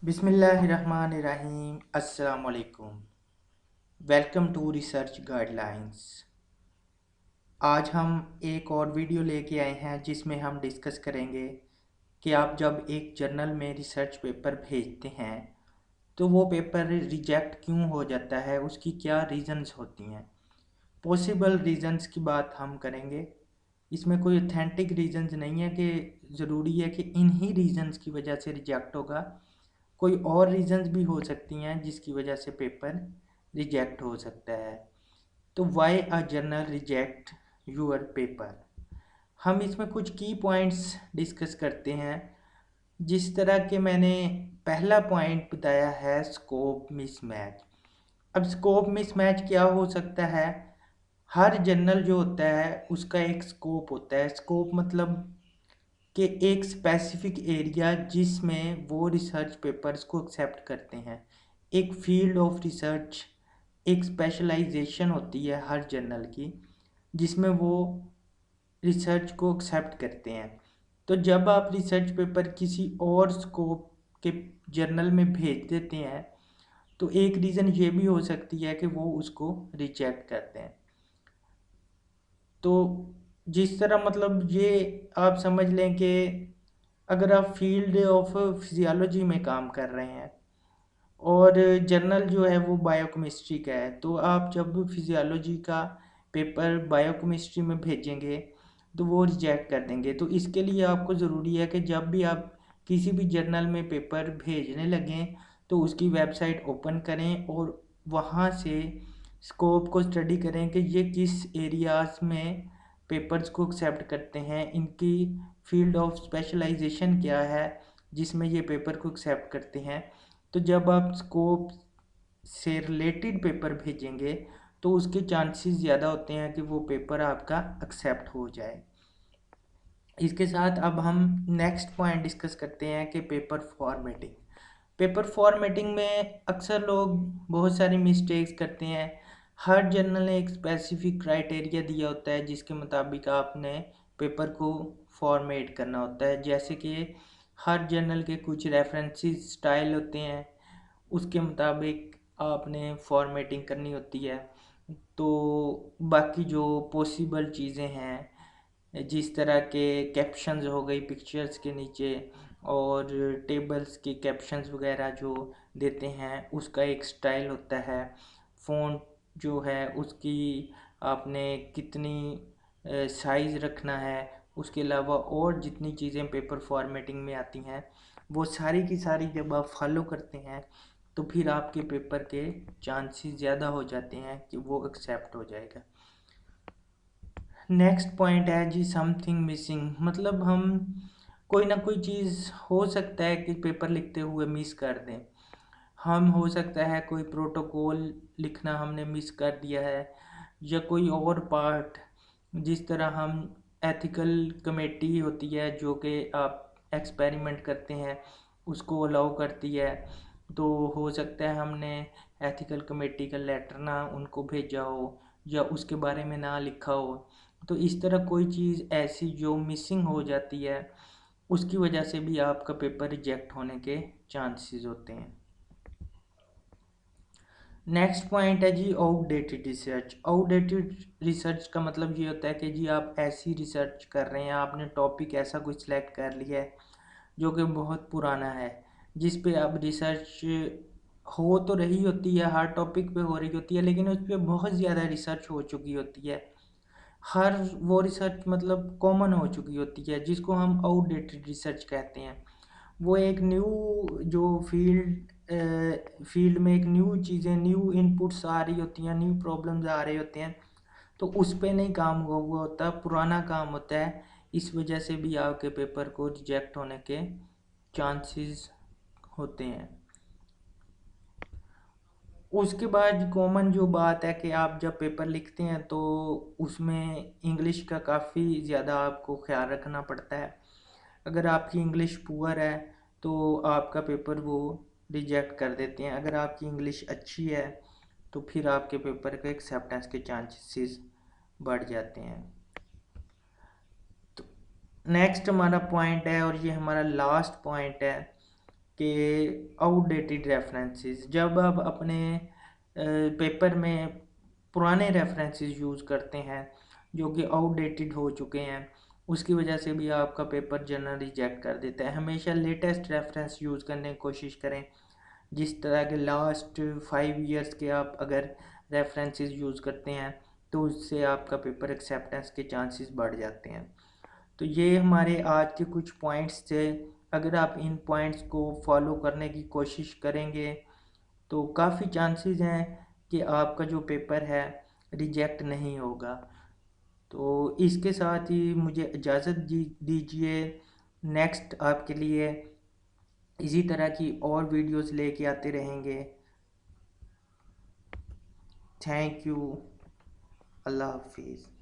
बिस्मिल्लाहिर्रहमानिर्रहीम। अस्सलाम वालेकुम। Welcome to research guidelines. आज हम एक और वीडियो लेके आए हैं जिसमें हम डिस्कस करेंगे कि आप जब एक जर्नल में रिसर्च पेपर भेजते हैं तो वो पेपर रिजेक्ट क्यों हो जाता है, उसकी क्या रीज़न्स होती हैं। पॉसिबल रीज़न्स की बात हम करेंगे। इसमें कोई ऑथेंटिक रीज़न्स नहीं है कि ज़रूरी है कि इन्हीं रीज़न्स की वजह से रिजेक्ट होगा। कोई और रीज़न्स भी हो सकती हैं जिसकी वजह से पेपर रिजेक्ट हो सकता है। तो why a journal reject your paper, हम इसमें कुछ की पॉइंट्स डिस्कस करते हैं। जिस तरह के मैंने पहला पॉइंट बताया है, स्कोप मिसमैच। अब स्कोप मिसमैच क्या हो सकता है? हर जर्नल जो होता है उसका एक स्कोप होता है। स्कोप मतलब कि एक स्पेसिफिक एरिया जिसमें वो रिसर्च पेपर्स को एक्सेप्ट करते हैं। एक फील्ड ऑफ रिसर्च, एक स्पेशलाइजेशन होती है हर जर्नल की जिसमें वो रिसर्च को एक्सेप्ट करते हैं। तो जब आप रिसर्च पेपर किसी और स्कोप के जर्नल में भेज देते हैं तो एक रीज़न ये भी हो सकती है कि वो उसको रिजेक्ट करते हैं। तो जिस तरह मतलब ये आप समझ लें कि अगर आप फील्ड ऑफ फिजियोलॉजी में काम कर रहे हैं और जर्नल जो है वो बायोकेमिस्ट्री का है, तो आप जब फिजियोलॉजी का पेपर बायोकेमिस्ट्री में भेजेंगे तो वो रिजेक्ट कर देंगे। तो इसके लिए आपको ज़रूरी है कि जब भी आप किसी भी जर्नल में पेपर भेजने लगें तो उसकी वेबसाइट ओपन करें और वहाँ से स्कोप को स्टडी करें कि ये किस एरियाज़ में पेपर्स को एक्सेप्ट करते हैं, इनकी फील्ड ऑफ स्पेशलाइजेशन क्या है जिसमें ये पेपर को एक्सेप्ट करते हैं। तो जब आप स्कोप से रिलेटेड पेपर भेजेंगे तो उसके चांसेस ज़्यादा होते हैं कि वो पेपर आपका एक्सेप्ट हो जाए। इसके साथ अब हम नेक्स्ट पॉइंट डिस्कस करते हैं कि पेपर फॉर्मेटिंग। पेपर फॉर्मेटिंग में अक्सर लोग बहुत सारी मिस्टेक्स करते हैं। हर जर्नल ने एक स्पेसिफिक क्राइटेरिया दिया होता है जिसके मुताबिक आपने पेपर को फॉर्मेट करना होता है। जैसे कि हर जर्नल के कुछ रेफरेंसेस स्टाइल होते हैं, उसके मुताबिक आपने फॉर्मेटिंग करनी होती है। तो बाकी जो पॉसिबल चीज़ें हैं, जिस तरह के कैप्शंस हो गई पिक्चर्स के नीचे और टेबल्स के कैप्शंस वगैरह जो देते हैं, उसका एक स्टाइल होता है। फ़ॉन्ट जो है उसकी आपने कितनी साइज़ रखना है, उसके अलावा और जितनी चीज़ें पेपर फॉर्मेटिंग में आती हैं वो सारी की सारी जब आप फॉलो करते हैं तो फिर आपके पेपर के चांसेस ज़्यादा हो जाते हैं कि वो एक्सेप्ट हो जाएगा। नेक्स्ट पॉइंट है जी समथिंग मिसिंग। मतलब हम कोई ना कोई चीज़ हो सकता है कि पेपर लिखते हुए मिस कर दें। हम हो सकता है कोई प्रोटोकॉल लिखना हमने मिस कर दिया है या कोई और पार्ट। जिस तरह हम एथिकल कमेटी होती है जो कि आप एक्सपेरिमेंट करते हैं उसको अलाउ करती है, तो हो सकता है हमने एथिकल कमेटी का लेटर ना उनको भेजा हो या उसके बारे में ना लिखा हो। तो इस तरह कोई चीज़ ऐसी जो मिसिंग हो जाती है उसकी वजह से भी आपका पेपर रिजेक्ट होने के चांसेस होते हैं। नेक्स्ट पॉइंट है जी आउटडेटेड रिसर्च। आउटडेटेड रिसर्च का मतलब ये होता है कि जी आप ऐसी रिसर्च कर रहे हैं, आपने टॉपिक ऐसा कुछ सिलेक्ट कर लिया है जो कि बहुत पुराना है, जिस पे अब रिसर्च हो तो रही होती है, हर टॉपिक पे हो रही होती है, लेकिन उस पर बहुत ज़्यादा रिसर्च हो चुकी होती है। हर वो रिसर्च मतलब कॉमन हो चुकी होती है जिसको हम आउटडेटेड रिसर्च कहते हैं। वो एक न्यू जो फील्ड में एक न्यू चीज़ें, न्यू इनपुट्स आ रही होती हैं, न्यू प्रॉब्लम्स आ रहे होते हैं, तो उस पे नहीं काम हुआ हुआ होता, पुराना काम होता है। इस वजह से भी आपके पेपर को रिजेक्ट होने के चांसेस होते हैं। उसके बाद कॉमन जो बात है कि आप जब पेपर लिखते हैं तो उसमें इंग्लिश का काफ़ी ज़्यादा आपको ख्याल रखना पड़ता है। अगर आपकी इंग्लिश पुअर है तो आपका पेपर वो रिजेक्ट कर देते हैं। अगर आपकी इंग्लिश अच्छी है तो फिर आपके पेपर के एक्सेप्टेंस के चांसेस बढ़ जाते हैं। तो नेक्स्ट हमारा पॉइंट है और ये हमारा लास्ट पॉइंट है कि आउटडेटेड रेफरेंसेस, जब आप अपने पेपर में पुराने रेफरेंसेस यूज़ करते हैं जो कि आउटडेटेड हो चुके हैं, उसकी वजह से भी आपका पेपर जर्नल रिजेक्ट कर देता है। हमेशा लेटेस्ट रेफरेंस यूज़ करने की कोशिश करें। जिस तरह के लास्ट 5 ईयर्स के आप अगर रेफरेंसेस यूज़ करते हैं तो उससे आपका पेपर एक्सेप्टेंस के चांसेस बढ़ जाते हैं। तो ये हमारे आज के कुछ पॉइंट्स थे। अगर आप इन पॉइंट्स को फॉलो करने की कोशिश करेंगे तो काफ़ी चांसेस हैं कि आपका जो पेपर है रिजेक्ट नहीं होगा। तो इसके साथ ही मुझे इजाज़त दीजिए। नेक्स्ट आपके लिए इसी तरह की और वीडियोस लेके आते रहेंगे। Thank you. अल्लाह हाफिज़।